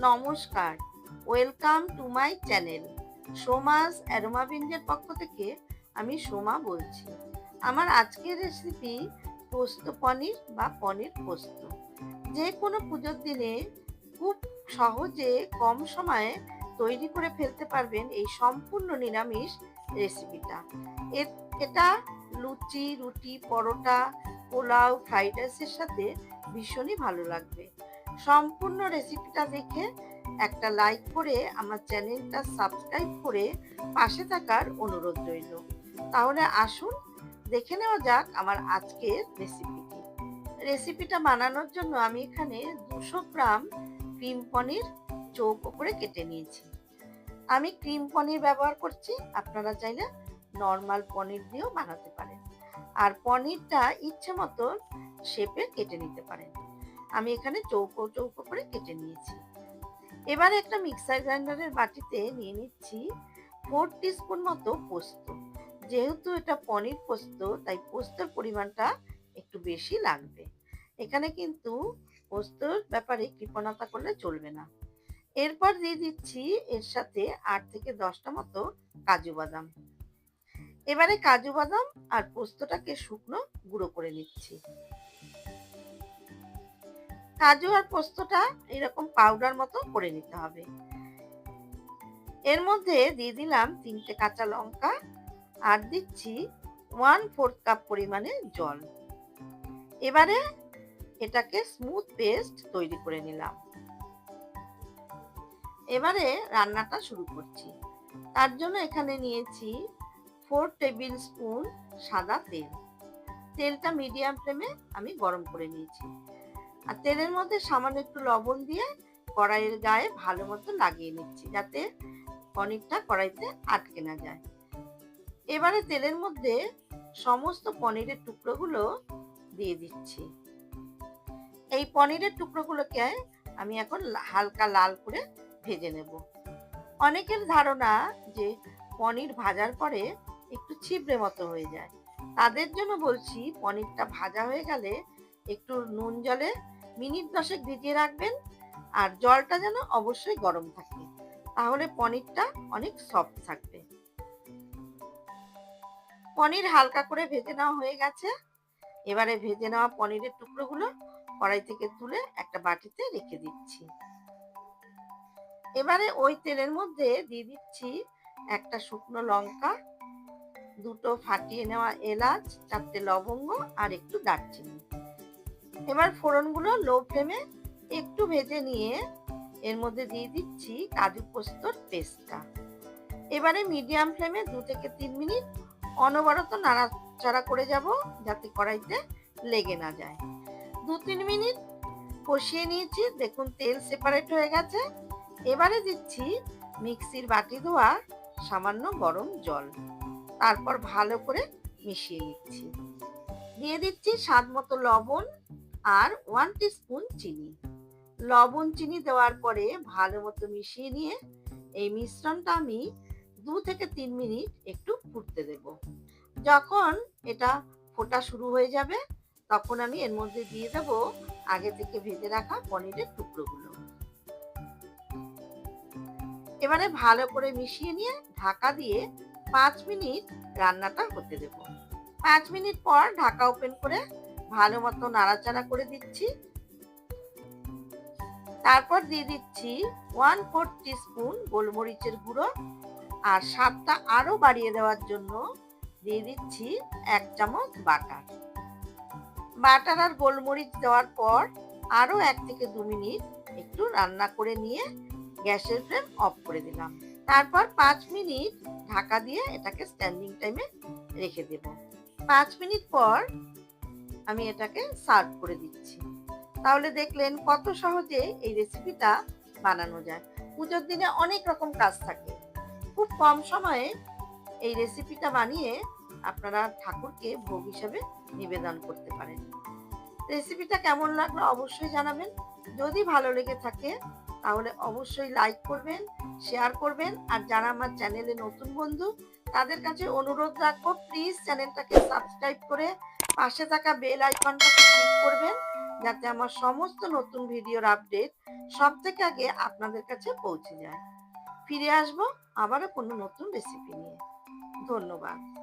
নমস্কার, welcome to my channel. Soma's aroma বিঞ্জের পক্ষ থেকে আমি সোমা বলছি। আমার আজকের রেসিপি পোস্ত পনির বা পনির পোস্ত। যে কোনো পুজোর দিনে খুব সহজে কম সময়ে তৈরি করে ফেলতে পারবেন এই সম্পূর্ণ নিরামিষ রেসিপিটা। এটা লুচি, রুটি, পরোটা, পোলাও, ফ্রাইড রাইসের সাথে ভীষণই ভালো লাগবে। সম্পূর্ণ রেসিপিটা দেখে একটা লাইক করে আমার চ্যানেলটা সাবস্ক্রাইব করে পাশে থাকার অনুরোধ রইল। তাহলে আসুন দেখে নেওয়া যাক আমার আজকের রেসিপিটি। রেসিপিটা বানানোর জন্য আমি এখানে 200 গ্রাম ক্রিম পনির চৌকো করে কেটে নিয়েছি। আমি ক্রিম পনির ব্যবহার করছি, আপনারা চাইলে নর্মাল পনির দিয়েও বানাতে পারেন। আর পনিরটা ইচ্ছে মতো শেপে কেটে নিতে পারেন। আমি এখানে চৌকো চৌকো করে কেটে নিয়েছি। এবারে একটা মিক্সার গ্রাইন্ডারের বাটিতে নিয়ে নিচ্ছি 4 টিস্পুন মতো পোস্ত। যেহেতু এটা পনির পোস্ত, তাই পোস্তর পরিমাণটা একটু বেশি লাগবে। এখানে কিন্তু পোস্তর ব্যাপারে কৃপণতা করলে চলবে না। এরপর দিয়ে দিচ্ছি এর সাথে 8 থেকে 10টা মতো কাজু বাদাম। এবারে কাজু বাদাম আর পোস্তটাকে শুকনো গুঁড়ো করে নিচ্ছি। কাজু আর পোস্তটা এরকম পাউডার মতো করে নিতে হবে। এর মধ্যে দিয়ে দিলাম 3টে কাঁচা লঙ্কা আর দিচ্ছি 1/4 কাপ পরিমাণে জল। এবারে এটাকে স্মুথ পেস্ট তৈরি করে নিলাম। এবারে রান্নাটা শুরু করছি। তার জন্য এখানে নিয়েছি 4 টেবিল স্পুন সাদা তেল। তেলটা মিডিয়াম ফ্লেমে আমি গরম করে নিয়েছি। আর তেলের মধ্যে সামান্য একটু লবণ দিয়ে কড়াইয়ের গায়ে ভালো মতো লাগিয়ে নিচ্ছি, যাতে পনিরটা কড়াইতে আটকে না যায়। এবারে তেলের মধ্যে সমস্ত পনিরের টুকরোগুলো দিয়ে দিচ্ছি। এই পনিরের টুকরোগুলোকে আমি এখন হালকা লাল করে ভেজে নেব। অনেকের ধারণা যে পনির ভাজার পরে একটু ছিবড়ে মতো হয়ে যায়। তাদের জন্য বলছি, পনিরটা ভাজা হয়ে গেলে একটু নুন জলে মিনিট 10 ভিজিয়ে রাখবেন। আর জলটা যেন অবশ্যই গরম থাকে, তাহলে পনিরটা অনেক সফট থাকবে। পনির হালকা করে ভেজে নেওয়া হয়ে গেছে। এবারে ভেজে নেওয়া পনিরের টুকরোগুলো কড়াই থেকে তুলে একটা বাটিতে রেখে দিচ্ছি। এবারে ওই তেলের মধ্যে দিয়ে দিচ্ছি একটা শুকনো লঙ্কা, 2টো ফাটিয়ে নেওয়া এলাচ, 4টে লবঙ্গ আর একটু দারচিনি। এবার ফোড়নগুলো লো ফ্লেমে একটু ভেজে নিয়ে এর মধ্যে দিয়ে দিচ্ছি কাজু পোস্তর পেস্টটা। এবারে মিডিয়াম ফ্লেমে 2 থেকে 3 মিনিট অনবরত নাড়াচাড়া করে যাব, যাতে কড়াইতে লেগে না যায়। 2-3 মিনিট কষিয়ে নিয়েছি, দেখুন তেল সেপারেট হয়ে গেছে। এবারে দিচ্ছি মিক্সির বাটি ধোয়া সামান্য গরম জল। তারপর ভালো করে মিশিয়ে নিচ্ছি। দিয়ে দিচ্ছি স্বাদ মতো লবণ আর 1 টিস্পুন চিনি। লবণ চিনি দেওয়ার পরে ভালো মতো মিশিয়ে নিয়ে এই মিশ্রণটা আমি 2 থেকে 3 মিনিট একটু ফুটতে দেব। যখন এটা ফোটা শুরু হয়ে যাবে, তখন আমি এর মধ্যে দিয়ে দেব আগে থেকে ভেজে রাখা পনিরের টুকরোগুলো। এবারে ভালো করে মিশিয়ে নিয়ে ঢাকা দিয়ে 5 মিনিট রান্নাটা হতে দেব। 5 মিনিট পর ঢাকা ওপেন করে ভালো মতো নাড়াচাড়া করে দিচ্ছি। তারপর দিয়ে দিচ্ছি 1/4 টিস্পুন গোলমরিচের গুঁড়ো, আর স্বাদটা আরো বাড়িয়ে দেওয়ার জন্য দিয়ে দিচ্ছি 1 চামচ বাটার। বাটার আর গোলমরিচ দেওয়ার পর আরো 1 থেকে 2 মিনিট একটু রান্না করে নিয়ে গ্যাসের ফ্লেম অফ করে দিলাম। তারপর 5 মিনিট ঢাকা দিয়ে এটাকে স্ট্যান্ডিং টাইমে রেখে দেব। 5 মিনিট পর আমি এটাকে সার্ভ করে দিচ্ছি। তাহলে দেখলেন কত সহজে এই রেসিপিটা বানানো যায়। পুজোর দিনে অনেক রকম কাজ থাকে, খুব কম সময়ে এই রেসিপিটা বানিয়ে আপনারা ঠাকুরকে ভোগ হিসেবে নিবেদন করতে পারেন। রেসিপিটা কেমন লাগলো অবশ্যই জানাবেন। যদি ভালো লেগে থাকে তাহলে অবশ্যই লাইক করবেন, শেয়ার করবেন। আর যারা আমার চ্যানেলে নতুন বন্ধু, তাদের কাছে অনুরোধ রাখবো, প্লিজ চ্যানেলটাকে সাবস্ক্রাইব করে পাশে থাকা বেল আইকনটাকে ক্লিক করবেন, যাতে আমার সমস্ত নতুন ভিডিওর আপডেট সব থেকে আগে আপনাদের কাছে পৌঁছে যায়। ফিরে আসবো আবারও কোনো নতুন রেসিপি নিয়ে। ধন্যবাদ।